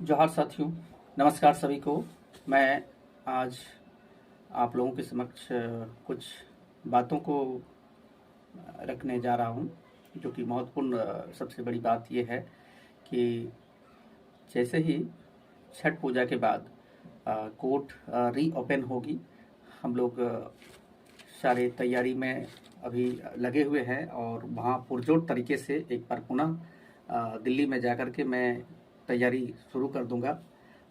जोहार साथियों, नमस्कार सभी को। मैं आज आप लोगों के समक्ष कुछ बातों को रखने जा रहा हूँ, जो कि महत्वपूर्ण सबसे बड़ी बात ये है कि जैसे ही छठ पूजा के बाद कोर्ट रीओपन होगी, हम लोग सारे तैयारी में अभी लगे हुए हैं और वहाँ पुरजोर तरीके से एक बार पुनः दिल्ली में जाकर के मैं तैयारी शुरू कर दूंगा।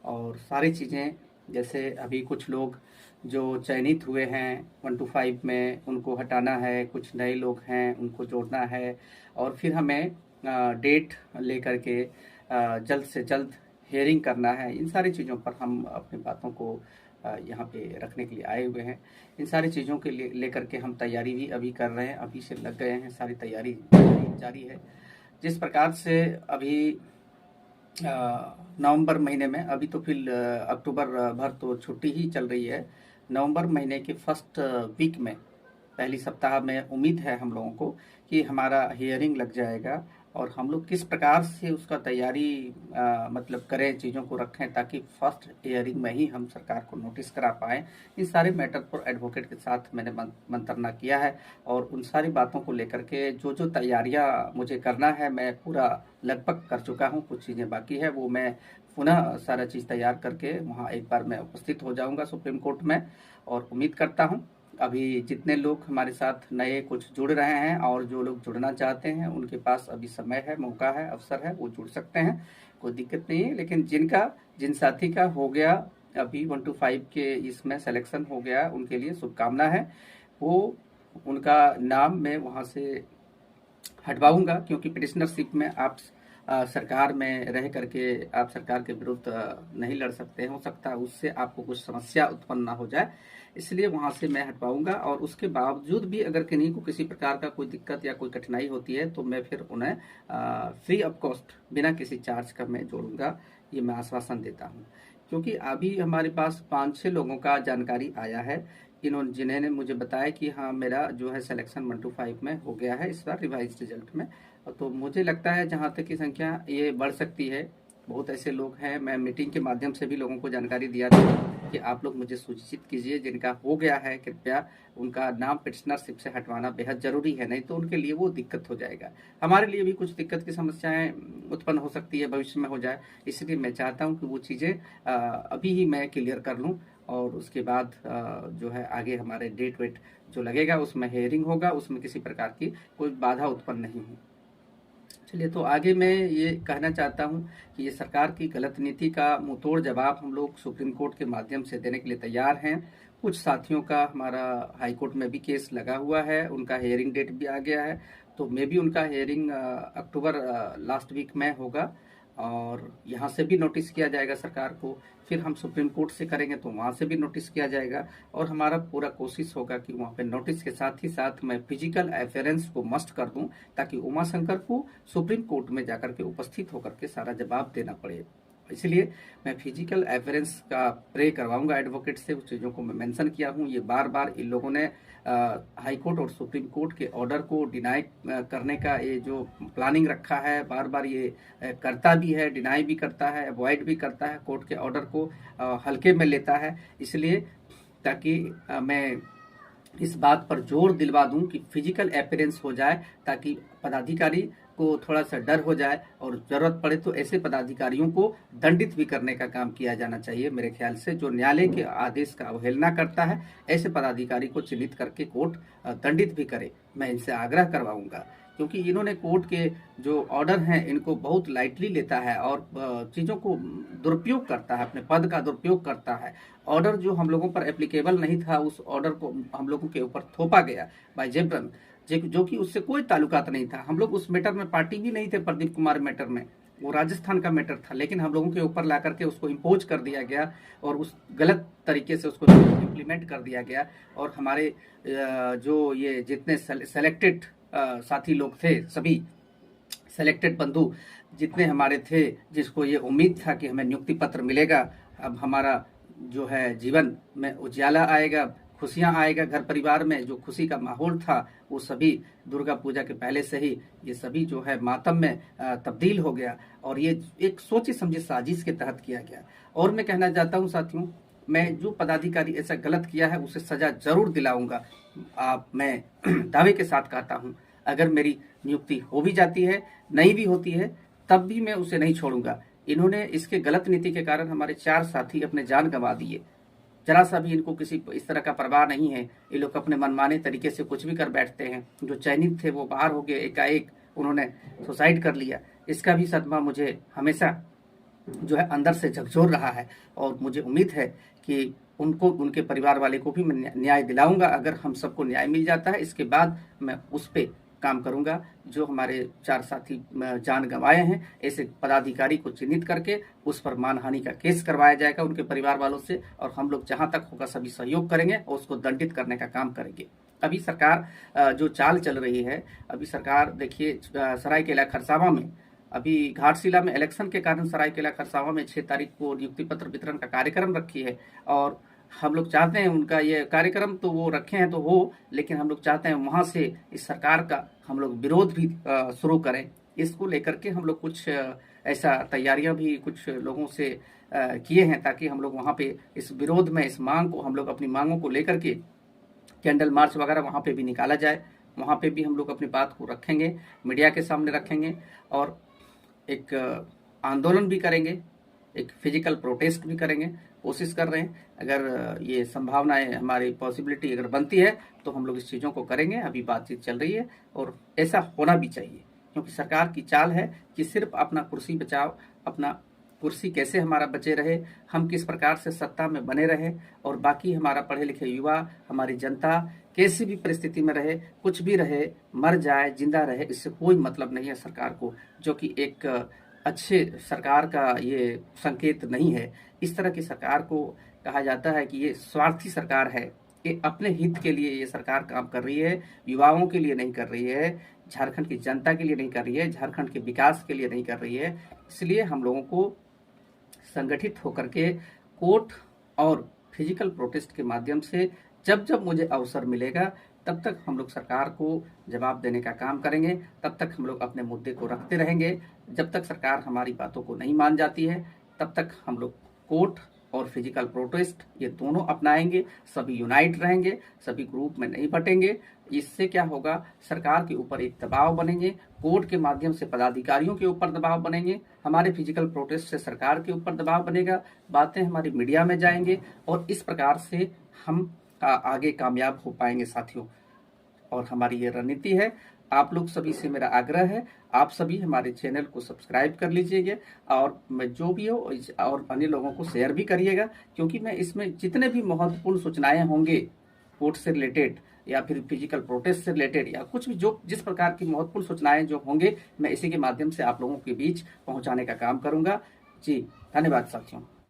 और सारी चीज़ें, जैसे अभी कुछ लोग जो चयनित हुए हैं 1 to 5 में, उनको हटाना है, कुछ नए लोग हैं उनको जोड़ना है, और फिर हमें डेट लेकर के जल्द से जल्द हेयरिंग करना है। इन सारी चीज़ों पर हम अपनी बातों को यहाँ पे रखने के लिए आए हुए हैं। इन सारी चीज़ों के लिए लेकर के हम तैयारी भी अभी कर रहे हैं, अभी से लग गए हैं, सारी तैयारी जारी है। जिस प्रकार से अभी नवंबर महीने में, अभी तो फिर अक्टूबर भर तो छुट्टी ही चल रही है। नवंबर महीने के फर्स्ट वीक में, पहली सप्ताह में उम्मीद है हम लोगों को कि हमारा हियरिंग लग जाएगा। और हम लोग किस प्रकार से उसका तैयारी मतलब करें, चीज़ों को रखें, ताकि फर्स्ट हियरिंग में ही हम सरकार को नोटिस करा पाएँ। इन सारे मैटर पर एडवोकेट के साथ मैंने मंत्रणा किया है, और उन सारी बातों को लेकर के जो जो तैयारियां मुझे करना है, मैं पूरा लगभग कर चुका हूं। कुछ चीज़ें बाकी है, वो मैं पुनः सारा चीज़ तैयार करके वहां एक बार मैं उपस्थित हो जाऊंगा सुप्रीम कोर्ट में। और उम्मीद करता हूं अभी जितने लोग हमारे साथ नए कुछ जुड़ रहे हैं और जो लोग जुड़ना चाहते हैं, उनके पास अभी समय है, मौका है, अवसर है, वो जुड़ सकते हैं, कोई दिक्कत नहीं है। लेकिन जिन साथी का हो गया अभी 1 to 5 के इसमें सिलेक्शन हो गया, उनके लिए शुभकामना है। वो उनका नाम मैं वहाँ से हटवाऊंगा, क्योंकि पिटिशनरशिप में आप सरकार में रह करके आप सरकार के विरुद्ध नहीं लड़ सकते हैं। हो सकता है उससे आपको कुछ समस्या उत्पन्न ना हो जाए, इसलिए वहां से मैं हटवाऊंगा। और उसके बावजूद भी अगर किन्हीं को किसी प्रकार का कोई दिक्कत या कोई कठिनाई होती है, तो मैं फिर उन्हें फ्री ऑफ कॉस्ट, बिना किसी चार्ज का मैं जोड़ूंगा, ये मैं आश्वासन देता हूँ। क्योंकि अभी हमारे पास 5-6 लोगों का जानकारी आया है, जिन्होंने मुझे बताया कि हाँ, मेरा जो है सिलेक्शन 1 to 5 में हो गया है इस बार रिवाइज रिजल्ट में। तो मुझे लगता है जहाँ तक की संख्या ये बढ़ सकती है, बहुत ऐसे लोग हैं। मैं मीटिंग के माध्यम से भी लोगों को जानकारी दिया था कि आप लोग मुझे सूचित कीजिए, जिनका हो गया है कृपया उनका नाम पिटिशनरशिप से हटवाना बेहद जरूरी है, नहीं तो उनके लिए वो दिक्कत हो जाएगा। हमारे लिए भी कुछ दिक्कत की समस्याएं उत्पन्न हो सकती है, भविष्य में हो जाए। इसलिए मैं चाहता हूँ कि वो चीज़ें अभी ही मैं क्लियर कर लूँ, और उसके बाद जो है आगे हमारे डेट वेट जो लगेगा उसमें हेयरिंग होगा, उसमें किसी प्रकार की कोई बाधा उत्पन्न नहीं हो। चलिए, तो आगे मैं ये कहना चाहता हूँ कि ये सरकार की गलत नीति का मुंहतोड़ जवाब हम लोग सुप्रीम कोर्ट के माध्यम से देने के लिए तैयार हैं। कुछ साथियों का हमारा हाई कोर्ट में भी केस लगा हुआ है, उनका हेयरिंग डेट भी आ गया है, तो मे भी उनका हेयरिंग अक्टूबर लास्ट वीक में होगा। और यहाँ से भी नोटिस किया जाएगा सरकार को, फिर हम सुप्रीम कोर्ट से करेंगे तो वहाँ से भी नोटिस किया जाएगा। और हमारा पूरा कोशिश होगा कि वहाँ पे नोटिस के साथ ही साथ मैं फिजिकल एफेरेंस को मस्ट कर दूं, ताकि उमा शंकर को सुप्रीम कोर्ट में जाकर के उपस्थित होकर के सारा जवाब देना पड़े। इसलिए मैं फिजिकल एफेरेंस का प्रे करवाऊंगा एडवोकेट से। उस चीज़ों को मैं मेंशन किया हूँ। ये बार बार इन लोगों ने हाई कोर्ट और सुप्रीम कोर्ट के ऑर्डर को डिनाई करने का ये जो प्लानिंग रखा है, बार बार ये करता भी है, डिनाई भी करता है, अवॉइड भी करता है, कोर्ट के ऑर्डर को हल्के में लेता है। इसलिए ताकि मैं इस बात पर जोर दिलवा दूं कि फिजिकल अपीयरेंस हो जाए, ताकि पदाधिकारी को थोड़ा सा डर हो जाए, और जरूरत पड़े तो ऐसे पदाधिकारियों को दंडित भी करने का काम किया जाना चाहिए। मेरे ख्याल से जो न्यायालय के आदेश का अवहेलना करता है, ऐसे पदाधिकारी को चिन्हित करके कोर्ट दंडित भी करे, मैं इनसे आग्रह करवाऊंगा। क्योंकि इन्होंने कोर्ट के जो ऑर्डर हैं इनको बहुत लाइटली लेता है और चीज़ों को दुरुपयोग करता है, अपने पद का दुरुपयोग करता है। ऑर्डर जो हम लोगों पर एप्लीकेबल नहीं था, उस ऑर्डर को हम लोगों के ऊपर थोपा गया बाय जेबरन, जो कि उससे कोई ताल्लुकात नहीं था। हम लोग उस मैटर में पार्टी भी नहीं थे, प्रदीप कुमार मैटर में, वो राजस्थान का मैटर था, लेकिन हम लोगों के ऊपर ला करके उसको इम्पोज कर दिया गया और उस गलत तरीके से उसको इम्प्लीमेंट कर दिया गया। और हमारे जो ये जितने सेलेक्टेड साथी लोग थे, सभी सेलेक्टेड बंधु जितने हमारे थे, जिसको ये उम्मीद था कि हमें नियुक्ति पत्र मिलेगा, अब हमारा जो है जीवन में उजाला आएगा, खुशियां आएगा घर परिवार में। जो खुशी का माहौल था वो सभी दुर्गा पूजा के पहले से ही ये सभी जो है मातम में तब्दील हो गया, और ये एक सोची समझी साजिश के तहत किया गया। और मैं कहना चाहता हूँ साथियों, मैं जो पदाधिकारी ऐसा गलत किया है उसे सजा जरूर दिलाऊंगा। मैं दावे के साथ कहता हूँ, अगर मेरी नियुक्ति हो भी जाती है, नहीं भी होती है, तब भी मैं उसे नहीं छोड़ूंगा। इन्होंने इसके गलत नीति के कारण हमारे 4 साथी अपने जान गंवा दिए। जरा सा भी इनको किसी इस तरह का परवाह नहीं है। ये लोग अपने मनमाने तरीके से कुछ भी कर बैठते हैं। जो चयनित थे वो बाहर हो गए, एकाएक उन्होंने सुसाइड कर लिया। इसका भी सदमा मुझे हमेशा जो है अंदर से झकझोर रहा है, और मुझे उम्मीद है कि उनको, उनके परिवार वाले को भी मैं न्याय दिलाऊंगा। अगर हम सबको न्याय मिल जाता है, इसके बाद मैं उस पर काम करूंगा। जो हमारे 4 साथी जान गंवाए हैं, ऐसे पदाधिकारी को चिन्हित करके उस पर मानहानि का केस करवाया जाएगा उनके परिवार वालों से, और हम लोग जहां तक होगा सभी सहयोग करेंगे और उसको दंडित करने का काम करेंगे। अभी सरकार जो चाल चल रही है, अभी सरकार देखिए सरायकेला खरसावां में, अभी घाटशिला में इलेक्शन के कारण सरायकेला खरसावां में 6 तारीख को नियुक्ति पत्र वितरण का कार्यक्रम रखी है। और हम लोग चाहते हैं उनका ये कार्यक्रम तो वो रखे हैं तो हो, लेकिन हम लोग चाहते हैं वहां से इस सरकार का हम लोग विरोध भी शुरू करें। इसको लेकर के हम लोग कुछ ऐसा तैयारियां भी कुछ लोगों से किए हैं, ताकि हम लोग वहां पे इस विरोध में, इस मांग को, हम लोग अपनी मांगों को लेकर के कैंडल मार्च वगैरह वहां पे भी निकाला जाए। वहां पे भी हम लोग अपनी बात को रखेंगे, मीडिया के सामने रखेंगे, और एक आंदोलन भी करेंगे, एक फिजिकल प्रोटेस्ट भी करेंगे। कोशिश कर रहे हैं, अगर ये संभावनाएं हमारी पॉसिबिलिटी अगर बनती है तो हम लोग इस चीज़ों को करेंगे। अभी बातचीत चल रही है और ऐसा होना भी चाहिए, क्योंकि सरकार की चाल है कि सिर्फ अपना कुर्सी बचाओ, अपना कुर्सी कैसे हमारा बचे रहे, हम किस प्रकार से सत्ता में बने रहे, और बाकी हमारा पढ़े लिखे युवा, हमारी जनता कैसी भी परिस्थिति में रहे, कुछ भी रहे, मर जाए जिंदा रहे, इससे कोई मतलब नहीं है सरकार को, जो कि एक अच्छे सरकार का ये संकेत नहीं है। इस तरह की सरकार को कहा जाता है कि ये स्वार्थी सरकार है। ये अपने हित के लिए ये सरकार काम कर रही है, युवाओं के लिए नहीं कर रही है, झारखंड की जनता के लिए नहीं कर रही है, झारखंड के विकास के लिए नहीं कर रही है। इसलिए हम लोगों को संगठित होकर के कोर्ट और फिजिकल प्रोटेस्ट के माध्यम से जब जब मुझे अवसर मिलेगा तब तक हम लोग सरकार को जवाब देने का काम करेंगे। तब तक हम लोग अपने मुद्दे को रखते रहेंगे। जब तक सरकार हमारी बातों को नहीं मान जाती है तब तक हम लोग कोर्ट और फिजिकल प्रोटेस्ट ये दोनों अपनाएंगे। सभी यूनाइट रहेंगे, सभी ग्रुप में नहीं बटेंगे। इससे क्या होगा, सरकार के ऊपर एक दबाव बनेंगे, कोर्ट के माध्यम से पदाधिकारियों के ऊपर दबाव बनेंगे, हमारे फिजिकल प्रोटेस्ट से सरकार के ऊपर दबाव बनेगा, बातें हमारी मीडिया में जाएंगे, और इस प्रकार से हम आगे कामयाब हो पाएंगे साथियों। और हमारी ये रणनीति है। आप लोग सभी से मेरा आग्रह है, आप सभी हमारे चैनल को सब्सक्राइब कर लीजिएगा, और मैं जो भी हो और अन्य लोगों को शेयर भी करिएगा, क्योंकि मैं इसमें जितने भी महत्वपूर्ण सूचनाएं होंगे कोर्ट से रिलेटेड या फिर फिजिकल प्रोटेस्ट से रिलेटेड या कुछ भी जो जिस प्रकार की महत्वपूर्ण सूचनाएं जो होंगे, मैं इसी के माध्यम से आप लोगों के बीच पहुंचाने का काम करूंगा। जी धन्यवाद साथियों।